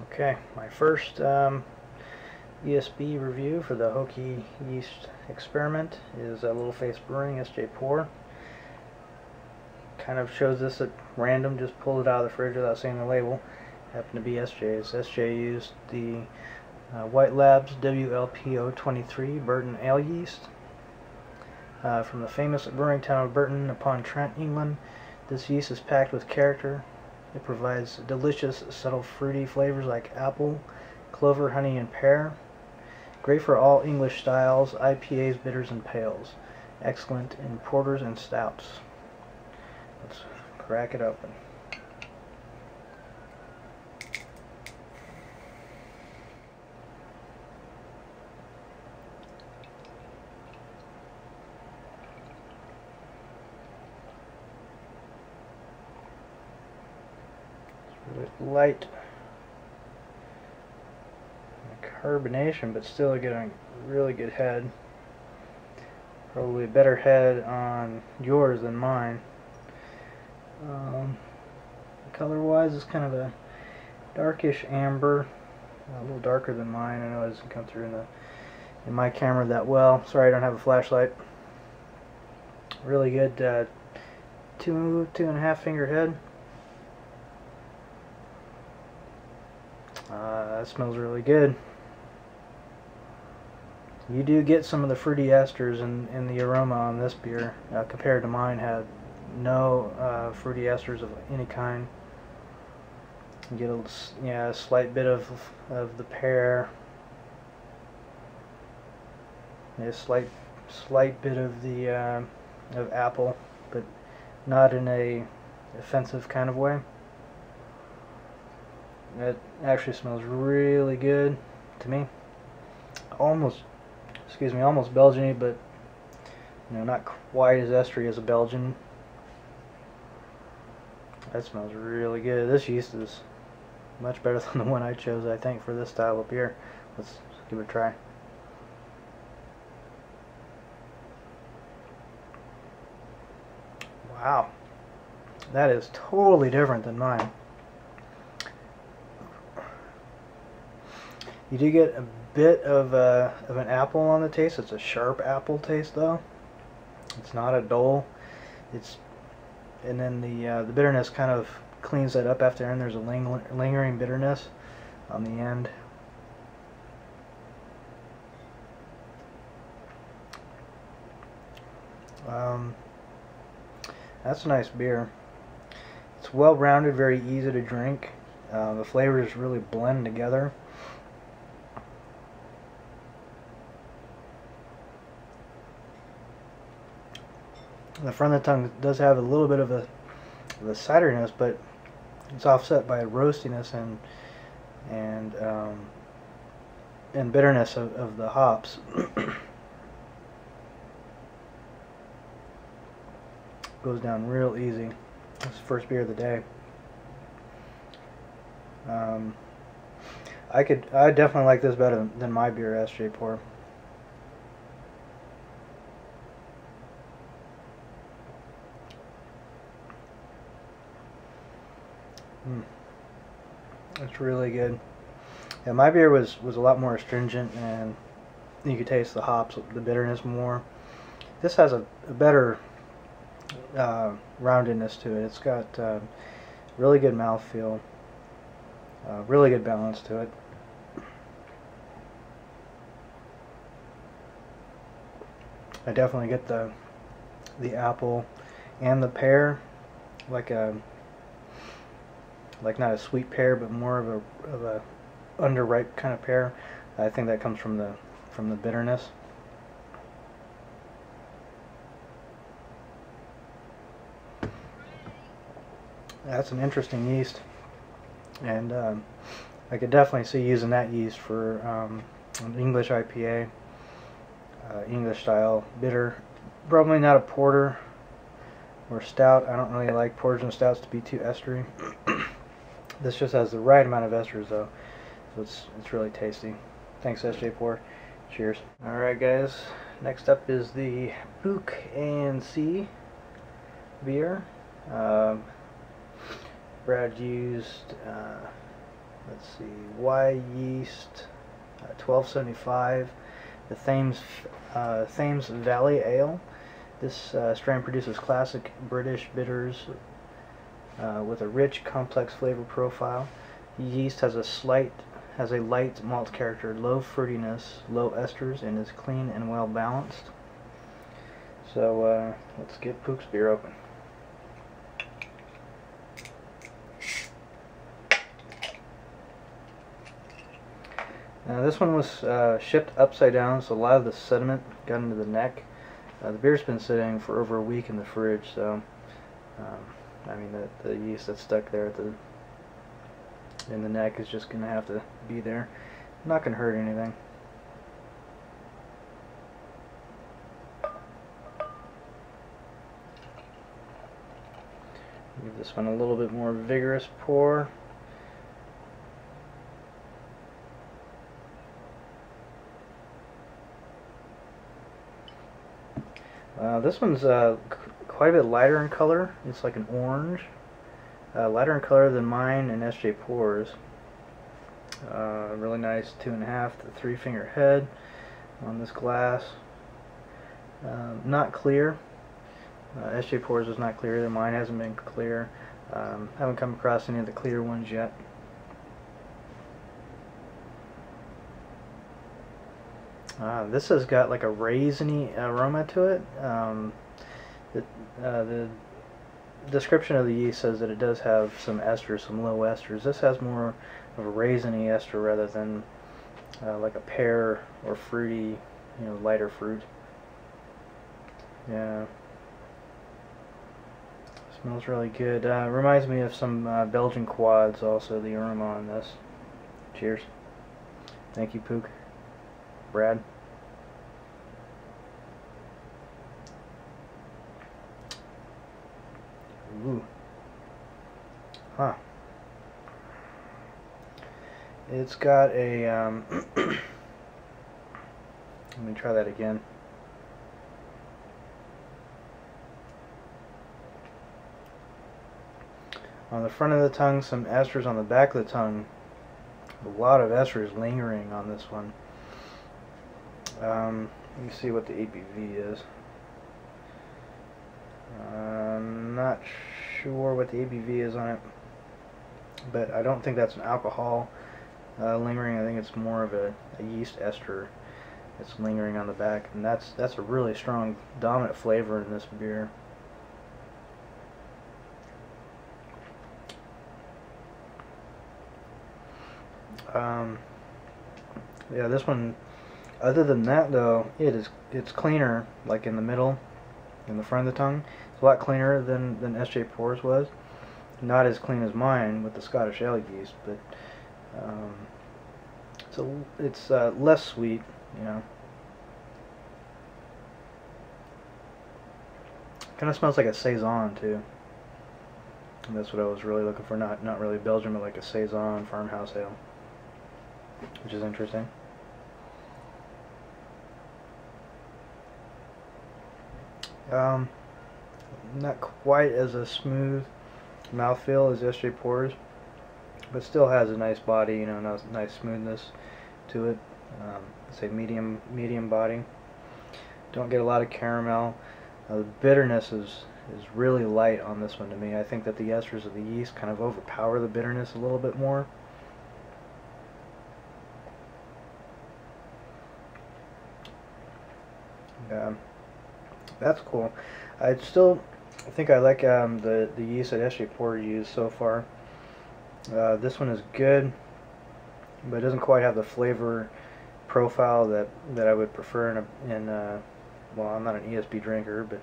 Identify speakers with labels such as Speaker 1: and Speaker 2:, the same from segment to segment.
Speaker 1: Okay, my first ESB review for the Hokie Yeast Experiment is a Little Face Brewing Sjporr. Kind of chose this at random, just pulled it out of the fridge without seeing the label. Happened to be SJ's. SJ used the White Labs WLP023 Burton Ale Yeast from the famous brewing town of Burton upon Trent, England. This yeast is packed with character. It provides delicious, subtle, fruity flavors like apple, clover, honey, and pear. Great for all English styles, IPAs, bitters, and pales. Excellent in porters and stouts. Let's crack it open. Light carbonation, but still getting really good head. Probably a better head on yours than mine. Color-wise, it's kind of a darkish amber, a little darker than mine. I know it doesn't come through in my camera that well. Sorry, I don't have a flashlight. Really good, two and a half finger head. That smells really good. You do get some of the fruity esters in the aroma on this beer, compared to mine. Had no fruity esters of any kind. You get a slight bit of the pear, a slight bit of the of apple, but not in a offensive kind of way. It actually smells really good to me. Almost Belgian-y, but not quite as estery as a Belgian. That smells really good. This yeast is much better than the one I chose, I think, for this style of beer. Let's give it a try. Wow, that is totally different than mine. You do get a bit of an apple on the taste. It's a sharp apple taste, though. It's not a dull. And then the bitterness kind of cleans that up after, and there's a lingering bitterness on the end. That's a nice beer. It's well-rounded, very easy to drink. The flavors really blend together. The front of the tongue does have a little bit of a cideriness, but it's offset by a roastiness and bitterness of the hops. Goes down real easy. This is the first beer of the day. I definitely like this better than my beer, Sjporr. It's really good. Yeah, my beer was a lot more astringent, and you could taste the hops, the bitterness more. This has a better roundedness to it. It's got really good mouthfeel, really good balance to it. I definitely get the apple and the pear, like not a sweet pear, but more of a underripe kind of pear. I think that comes from the bitterness. That's an interesting yeast, and I could definitely see using that yeast for an English IPA, English style bitter. Probably not a porter or stout. I don't really like porters and stouts to be too estery. This just has the right amount of esters, though, so it's really tasty. Thanks, Sjporr. Cheers. Alright, guys, next up is the Pookanc beer. Brad used let's see, Wyeast 1275, the Thames Valley Ale. This strain produces classic British bitters with a rich, complex flavor profile. Yeast has a light malt character, low fruitiness, low esters, and is clean and well balanced. So let's get Pook's beer open. Now this one was shipped upside down, so a lot of the sediment got into the neck. The beer's been sitting for over a week in the fridge, so I mean the yeast that's stuck there at in the neck is just going to have to be there. Not going to hurt anything. Give this one a little bit more vigorous pour. This one's quite a bit lighter in color. It's like an orange. Lighter in color than mine and Sjporr's. Really nice 2.5 to 3 finger head on this glass. Not clear. Sjporr's is not clear. Mine hasn't been clear. Haven't come across any of the clear ones yet. This has got like a raisiny aroma to it. The description of the yeast says that it does have some esters, some low esters. This has more of a raisiny ester rather than like a pear or fruity, lighter fruit. Yeah, smells really good. Reminds me of some Belgian quads. Also, the aroma on this. Cheers. Thank you, Pook. Brad. Ooh. Huh. It's got a let me try that again. On the front of the tongue, some esters. On the back of the tongue, a lot of esters lingering on this one. Let me see what the ABV is. I'm not sure what the ABV is on it, but I don't think that's an alcohol lingering. I think it's more of a yeast ester that's lingering on the back, and that's a really strong, dominant flavor in this beer. Yeah, this one. Other than that, though, it's cleaner. Like in the middle, in the front of the tongue, it's a lot cleaner than Sjporr's was. Not as clean as mine with the Scottish ale yeast, but it's less sweet, Kind of smells like a saison too. And that's what I was really looking for. Not really Belgian, but like a saison farmhouse ale, which is interesting. Not quite as a smooth mouthfeel as Sjporr's, but still has a nice body, nice smoothness to it. Say medium body. Don't get a lot of caramel. The bitterness is really light on this one to me. I think that the esters of the yeast kind of overpower the bitterness a little bit more. That's cool. I think I like the yeast that Sjporr used so far. This one is good, but it doesn't quite have the flavor profile that I would prefer in well, I'm not an ESB drinker, but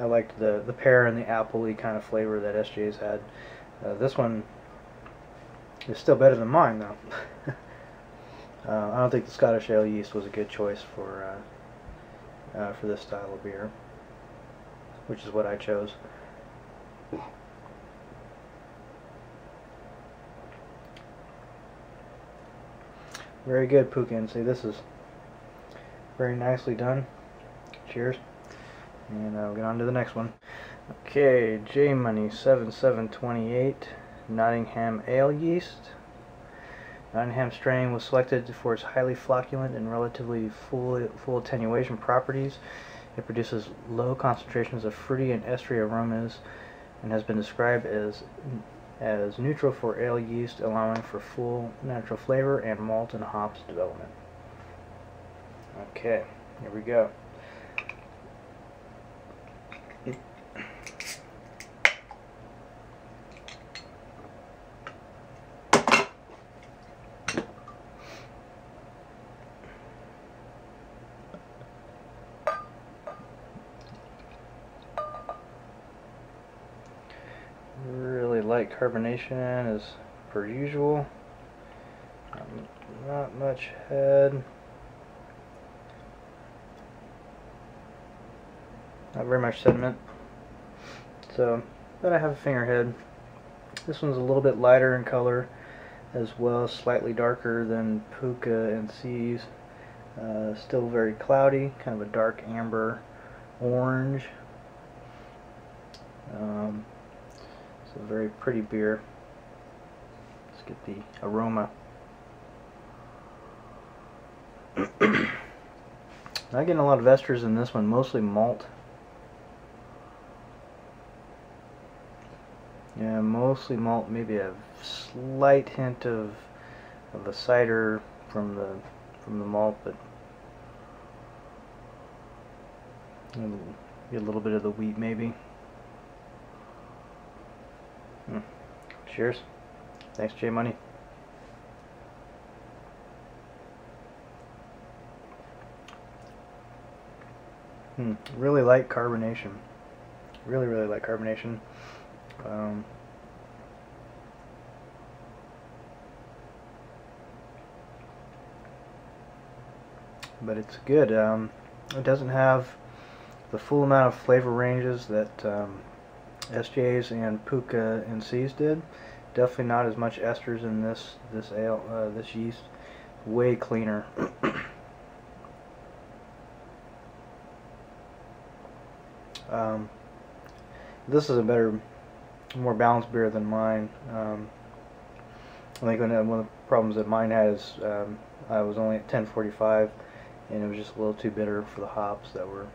Speaker 1: I liked the pear and the apple-y kind of flavor that SJ's had. This one is still better than mine, though. I don't think the Scottish ale yeast was a good choice for this style of beer, which is what I chose. Very good, Pookanc. See, this is very nicely done. Cheers. And we'll get on to the next one. Okay, Jmoney7728 Noddingham Ale Yeast. Nottingham strain was selected for its highly flocculent and relatively full attenuation properties. It produces low concentrations of fruity and estery aromas and has been described as neutral for ale yeast, allowing for full natural flavor and malt and hops development. Okay, here we go. Really light carbonation as per usual. Not much head. Not very much sediment. So, then I have a finger head. This one's a little bit lighter in color, as well as slightly darker than Pookanc's. Still very cloudy, kind of a dark amber orange. It's a very pretty beer. Let's get the aroma. Not getting a lot of esters in this one, mostly malt. Yeah, mostly malt, maybe a slight hint of a cider from the malt, but get a little bit of the wheat maybe. Cheers. Thanks, Jmoney. Really light carbonation. Really light carbonation. But it's good. It doesn't have the full amount of flavor ranges that SJ's and Pookanc's did. Definitely not as much esters in this ale, this yeast. Way cleaner. This is a better, more balanced beer than mine. I think one of the problems that mine had is I was only at 1045, and it was just a little too bitter for the hops that were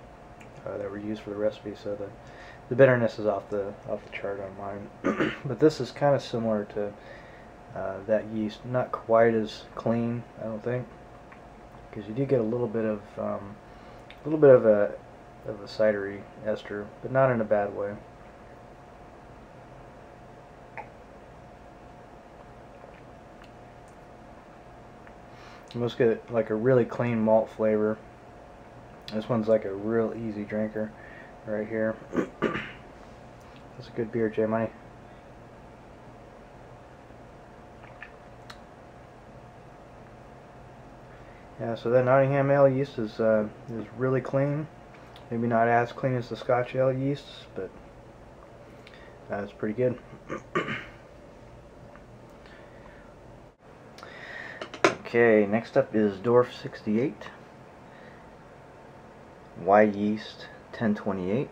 Speaker 1: used for the recipe. So the bitterness is off the chart on mine. But this is kind of similar to that yeast. Not quite as clean, I don't think, because you do get a little bit of a cidery ester, but not in a bad way. You must get like a really clean malt flavor. This one's like a real easy drinker right here. That's a good beer, Jmoney. Yeah, so that Nottingham Ale Yeast is really clean. Maybe not as clean as the Scotch Ale Yeasts, but it's pretty good. Okay, next up is Dorf68 Wyeast 1028.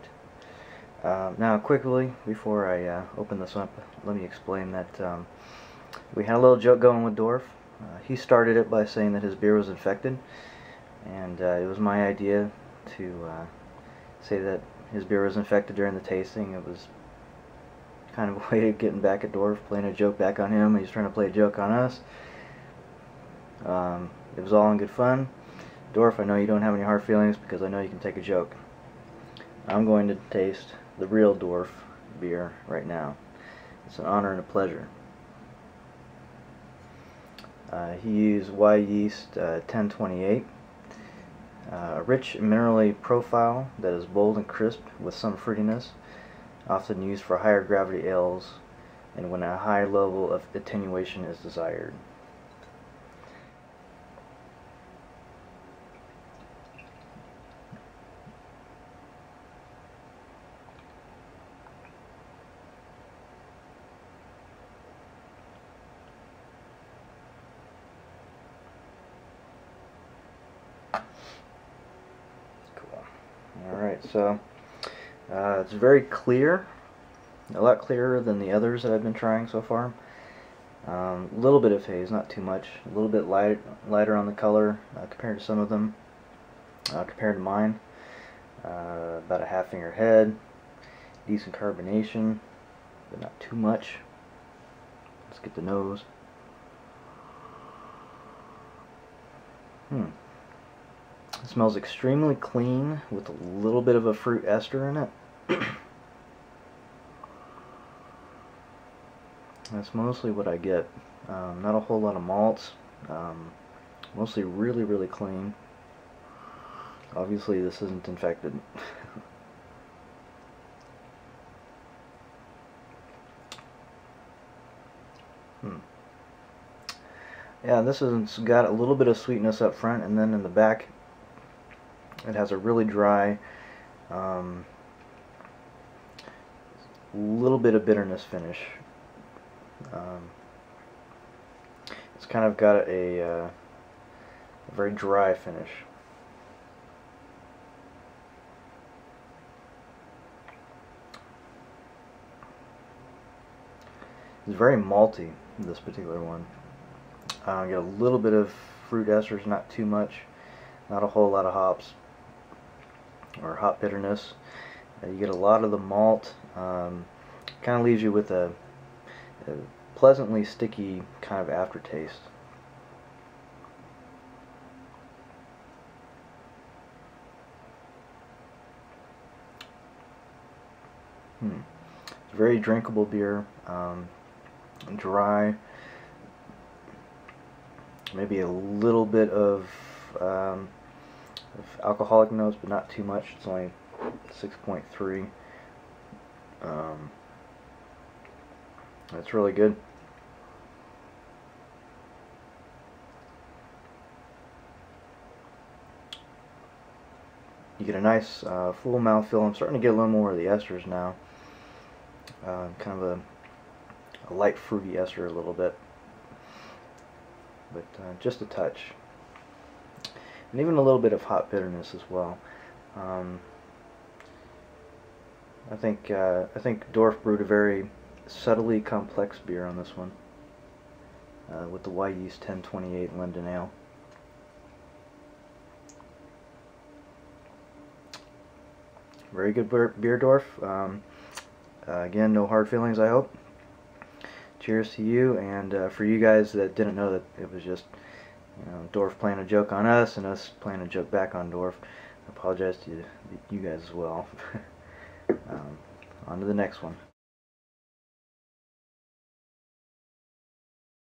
Speaker 1: Now quickly, before I open this up, let me explain that we had a little joke going with Dorf. He started it by saying that his beer was infected, and it was my idea to say that his beer was infected during the tasting. It was kind of a way of getting back at Dorf, playing a joke back on him. He's trying to play a joke on us. It was all in good fun. Dorf, I know you don't have any hard feelings because I know you can take a joke. I'm going to taste the real Dorf beer right now. It's an honor and a pleasure. He used Wyeast 1028, a rich minerally profile that is bold and crisp with some fruitiness, often used for higher gravity ales and when a high level of attenuation is desired. Alright, so it's very clear, a lot clearer than the others that I've been trying so far. A little bit of haze, not too much. A little bit lighter on the color compared to some of them, compared to mine. About a half finger head. Decent carbonation, but not too much. Let's get the nose. It smells extremely clean with a little bit of a fruit ester in it. That's mostly what I get. Not a whole lot of malts. Mostly really, really clean. Obviously this isn't infected. Yeah, this has got a little bit of sweetness up front, and then in the back it has a really dry, little bit of bitterness finish. It's kind of got a very dry finish. It's very malty, this particular one. Get a little bit of fruit esters, not too much, not a whole lot of hops or hop bitterness. You get a lot of the malt. Kind of leaves you with a pleasantly sticky kind of aftertaste. It's a very drinkable beer, dry. Maybe a little bit of alcoholic notes, but not too much. It's only 6.3. That's really good. You get a nice full mouthfeel. I'm starting to get a little more of the esters now. Kind of a light fruity ester a little bit. But just a touch, and even a little bit of hot bitterness as well. I think Dorf brewed a very subtly complex beer on this one with the Wyeast 1028 London Ale. Very good beer, Dorf. Again, no hard feelings, I hope. Cheers to you, and for you guys that didn't know that it was just, Dorf playing a joke on us and us playing a joke back on Dorf, I apologize to you guys as well. On to the next one.